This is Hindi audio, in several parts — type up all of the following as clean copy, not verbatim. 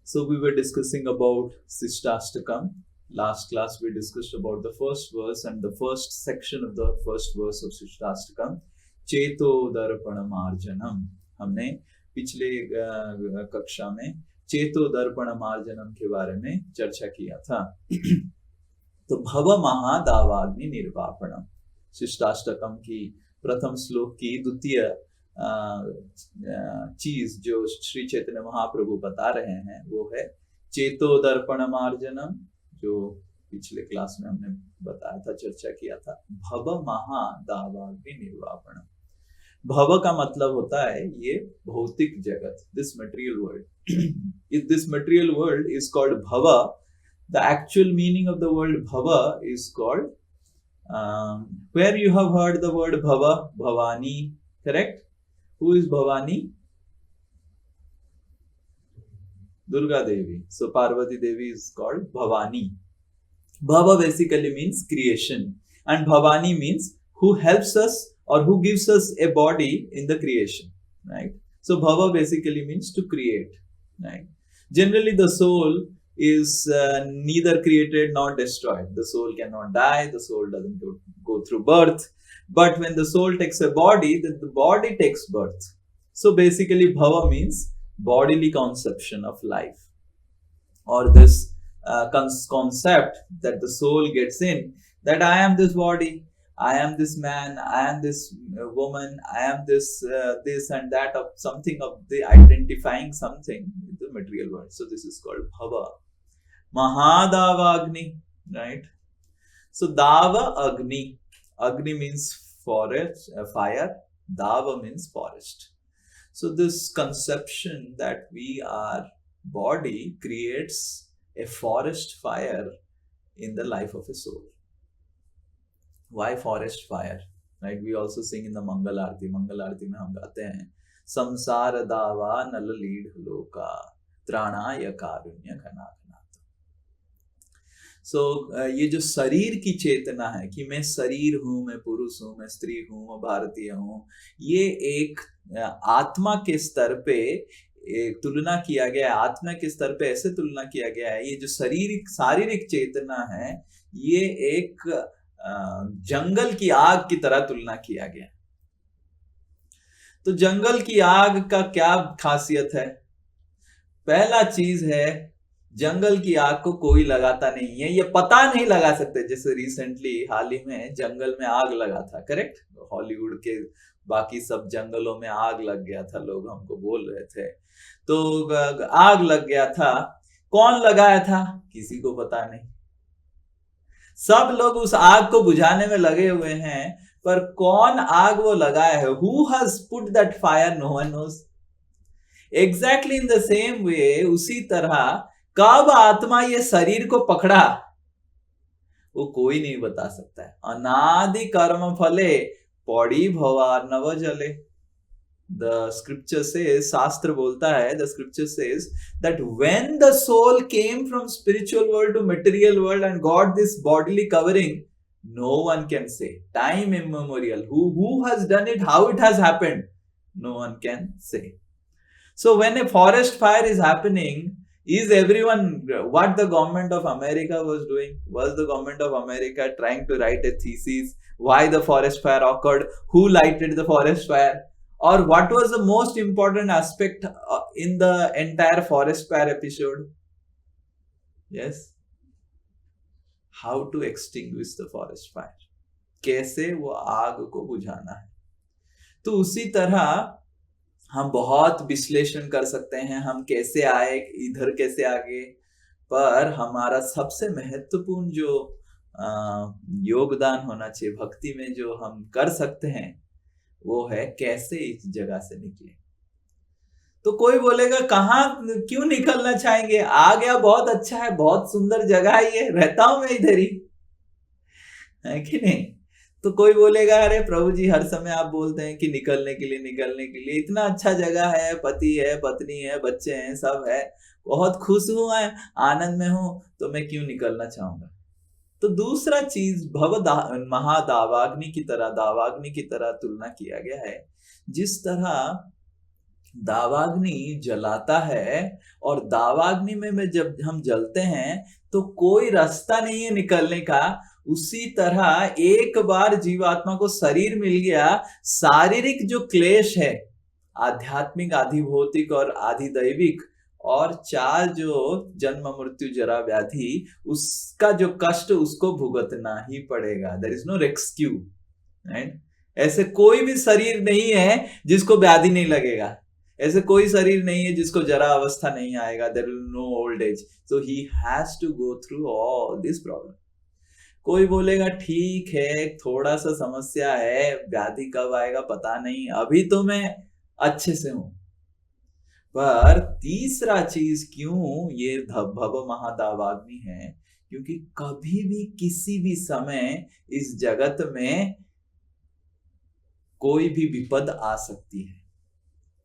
So we were discussing about Sishtastakam. Last class we discussed about the first verse and the first section of the first verse of Sishtastakam. चेतो दर्पण मार्जनम. हमने पिछले कक्षा में चेतो दर्पण मार्जनम के बारे में चर्चा किया था. तो भव महादावाग्नि निर्वापणम, शिष्टाष्टकम की प्रथम श्लोक की द्वितीय चीज जो श्री चैतन्य महाप्रभु बता रहे हैं वो है चेतो दर्पण मार्जनम, जो पिछले क्लास में हमने बताया था, चर्चा किया था. भव महादावाग्नि निर्वापणम. भव का मतलब होता है ये भौतिक जगत, this material world. This material world is called भव. The actual meaning of the word bhava is called, where you have heard the word bhava, Bhavani, correct? Who is Bhavani? Durga Devi. So Parvati Devi is called Bhavani. Bhava basically means creation, and Bhavani means who helps us or who gives us a body in the creation, right? So Bhava basically means to create, right? Generally the soul is neither created nor destroyed. The soul cannot die, the soul doesn't go through birth, but when the soul takes a body, then the body takes birth. So basically bhava means bodily conception of life, or this concept that the soul gets in, that I am this body, I am this man, I am this woman, I am this this and that, of something, of the identifying something in the material world. So this is called bhava. Mahadavagni, right? So dava agni. Agni means forest, fire. Dava means forest. So this conception that we are body creates a forest fire in the life of a soul. Why forest fire? Right? We also sing in the Mangal Arati. Mangal Arati में हम गाते हैं संसार दावा नल लीढ़ लोका त्राणाय कारुण्य घना. So ये जो शरीर की चेतना है कि मैं शरीर हूँ, मैं पुरुष हूँ, मैं स्त्री हूँ, मैं भारतीय हूँ, ये एक आत्मा के स्तर पे तुलना किया गया है. आत्मा के स्तर पे ऐसे तुलना किया गया है, ये जो शारीरिक चेतना है ये एक जंगल की आग की तरह तुलना किया गया. तो जंगल की आग का क्या खासियत है? पहला चीज है जंगल की आग को कोई लगाता नहीं है, ये पता नहीं लगा सकते. जैसे रिसेंटली हाल ही में जंगल में आग लगा था, करेक्ट? हॉलीवुड के बाकी सब जंगलों में आग लग गया था, लोग हमको बोल रहे थे. तो आग लग गया था, कौन लगाया था किसी को पता नहीं. सब लोग उस आग को बुझाने में लगे हुए हैं, पर कौन आग वो लगाया है, who has put that fire, no one knows. Exactly in the same way, उसी तरह कब आत्मा ये शरीर को पकड़ा वो कोई नहीं बता सकता है. अनादि कर्म फले पौड़ी भवार्णव जले. The scripture says, शास्त्र बोलता है, the scripture says that when the soul came from spiritual world to material world and got this bodily covering, no one can say. Time immemorial. Who has done it? How it has happened? No one can say. So when a forest fire is happening, is everyone, what the government of America was doing? Was the government of America trying to write a thesis why the forest fire occurred? Who lighted the forest fire? Or what was the most important aspect in the entire forest fire episode? Yes? How to extinguish the forest fire. कैसे वो आग को बुझाना है. तो उसी तरह हम बहुत विश्लेषण कर सकते हैं, हम कैसे आए, इधर कैसे आगे, पर हमारा सबसे महत्वपूर्ण जो योगदान होना चाहिए भक्ति में, जो हम कर सकते हैं, वो है कैसे इस जगह से निकले. तो कोई बोलेगा कहाँ, क्यों निकलना चाहेंगे, आ गया बहुत अच्छा है, बहुत सुंदर जगह है, ये रहता हूं मैं इधर ही, है कि नहीं. तो कोई बोलेगा अरे प्रभु जी हर समय आप बोलते हैं कि निकलने के लिए, इतना अच्छा जगह है, पति है, पत्नी है, बच्चे हैं, सब है, बहुत खुश हूं, आनंद में हूं, तो मैं क्यों निकलना चाहूंगा. तो दूसरा चीज महादावाग्नि की तरह, दावाग्नि की तरह तुलना किया गया है. जिस तरह दावाग्नि जलाता है, और दावाग्नि में जब हम जलते हैं तो कोई रास्ता नहीं है निकलने का। उसी तरह एक बार जीवात्मा को शरीर मिल गया, शारीरिक जो क्लेश है, आध्यात्मिक, आधि भौतिक और आधि दैविक, और चार जो जन्म मृत्यु जरा व्याधि, उसका जो कष्ट उसको भुगतना ही पड़ेगा। There is no rescue, right? ऐसे कोई भी शरीर नहीं है जिसको व्याधि नहीं लगेगा, ऐसे कोई शरीर नहीं है जिसको जरा अवस्था नहीं आएगा। There will no old age, so he has to go through all this problem. कोई बोलेगा ठीक है, थोड़ा सा समस्या है, व्याधि कब आएगा पता नहीं, अभी तो मैं अच्छे से हूं। पर तीसरा चीज क्यों ये भव महादावाग्नि है, क्योंकि कभी भी किसी भी समय इस जगत में कोई भी विपद आ सकती है।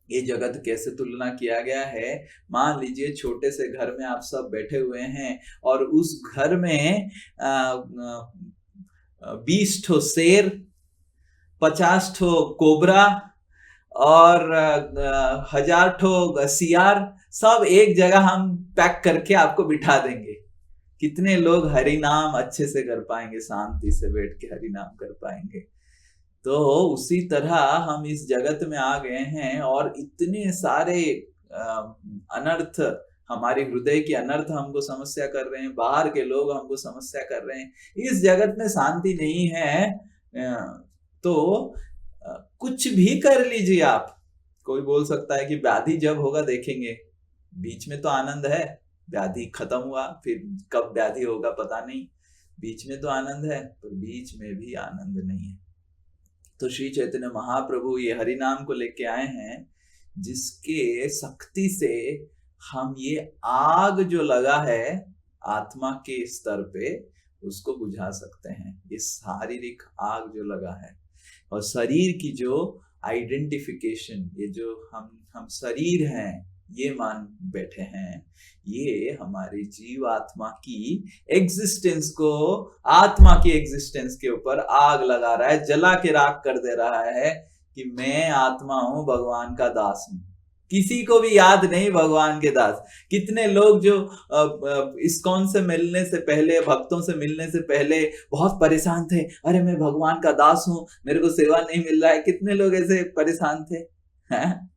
ये जगत कैसे तुलना किया गया है, मान लीजिए छोटे से घर में आप सब बैठे हुए हैं, और उस घर में 20 ठो शेर, 50 ठो कोबरा और 1000 ठो सियार, सब एक जगह हम पैक करके आपको बिठा देंगे। कितने लोग हरि नाम अच्छे से कर पाएंगे, शांति से बैठ के हरि नाम कर पाएंगे? तो उसी तरह हम इस जगत में आ गए हैं, और इतने सारे अनर्थ, हमारे हृदय की अनर्थ हमको समस्या कर रहे हैं, बाहर के लोग हमको समस्या कर रहे हैं, इस जगत में शांति नहीं है। तो कुछ भी कर लीजिए आप। कोई बोल सकता है कि व्याधि जब होगा देखेंगे, बीच में तो आनंद है, व्याधि खत्म हुआ फिर कब व्याधि होगा पता नहीं, बीच में तो आनंद है, पर बीच में भी आनंद नहीं है। तो श्री चैतन्य महाप्रभु ये हरि नाम को लेके आए हैं, जिसके शक्ति से हम ये आग जो लगा है आत्मा के स्तर पे, उसको बुझा सकते हैं। ये शारीरिक आग जो लगा है, और शरीर की जो आइडेंटिफिकेशन, ये जो हम शरीर हैं ये मान बैठे हैं, ये हमारी जीवात्मा की एग्जिस्टेंस को, आत्मा की एग्जिस्टेंस के ऊपर आग लगा रहा है, जला के राख कर दे रहा है कि मैं आत्मा हूं, भगवान का दास हूं। किसी को भी याद नहीं भगवान के दास। कितने लोग जो इस्कॉन से मिलने से पहले, भक्तों से मिलने से पहले बहुत परेशान थे, अरे मैं भगवान का दास हूं, मेरे को सेवा नहीं मिल रहा है। कितने लोग ऐसे परेशान थे, हैं?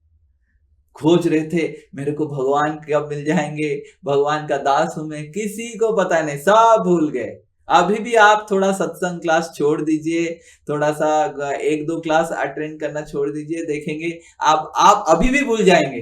खोज रहे थे मेरे को भगवान कब मिल जाएंगे, भगवान का दास हूं मैं। किसी को पता नहीं, सब भूल गए। अभी भी आप थोड़ा सत्संग क्लास छोड़ दीजिए, थोड़ा सा 1-2 क्लास अटेंड करना छोड़ दीजिए, देखेंगे आप अभी भी भूल जाएंगे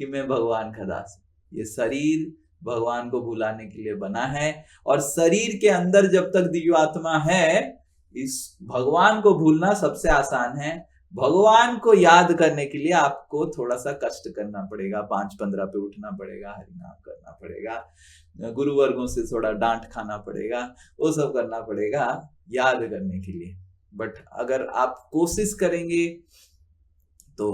कि मैं भगवान का दास हूं। ये शरीर भगवान को भुलाने के लिए बना है, और शरीर के अंदर जब तक दिव्यात्मा है, इस भगवान को भूलना सबसे आसान है। भगवान को याद करने के लिए आपको थोड़ा सा कष्ट करना पड़ेगा, 5-15 पे उठना पड़ेगा, हरिनाम करना पड़ेगा, गुरुवर्गों से थोड़ा डांट खाना पड़ेगा, वो सब करना पड़ेगा याद करने के लिए। बट अगर आप कोशिश करेंगे तो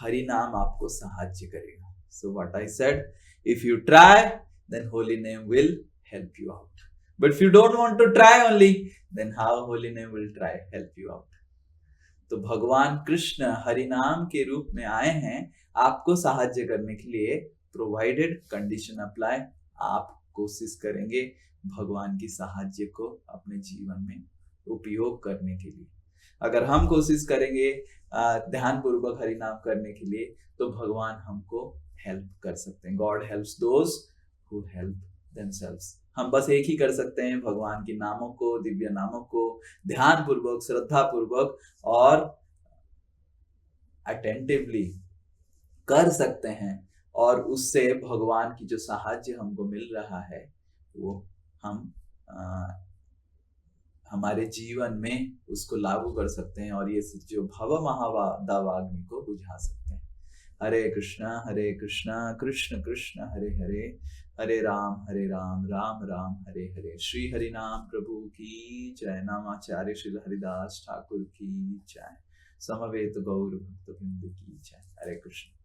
हरि नाम आपको सहायता करेगा। So what I said, if you try then holy name will help you out, but if you don't want to try only, then how holy name will try help you out? तो भगवान कृष्ण हरि नाम के रूप में आए हैं आपको सहायता करने के लिए, प्रोवाइडेड कंडीशन अप्लाई, आप कोशिश करेंगे भगवान की सहायता को अपने जीवन में उपयोग करने के लिए। अगर हम कोशिश करेंगे ध्यान पूर्वक हरि नाम करने के लिए, तो भगवान हमको हेल्प कर सकते हैं। God helps those who help themselves. हम बस एक ही कर सकते हैं, भगवान के नामों को, दिव्य नामों को ध्यान पूर्वक, श्रद्धा पूर्वक और अटेंटिवली कर सकते हैं, और उससे भगवान की जो सहायता हमको मिल रहा है वो हम हमारे जीवन में उसको लागू कर सकते हैं, और ये जो भव महादावाग्नि को बुझा सकते हैं। हरे कृष्णा कृष्ण कृष्ण हरे हरे, हरे राम राम राम हरे हरे। श्री हरि नाम प्रभु की जय। नामाचार्य श्री हरिदास ठाकुर की जय। समवेत गौर भक्त वृंद की जय। हरे कृष्ण।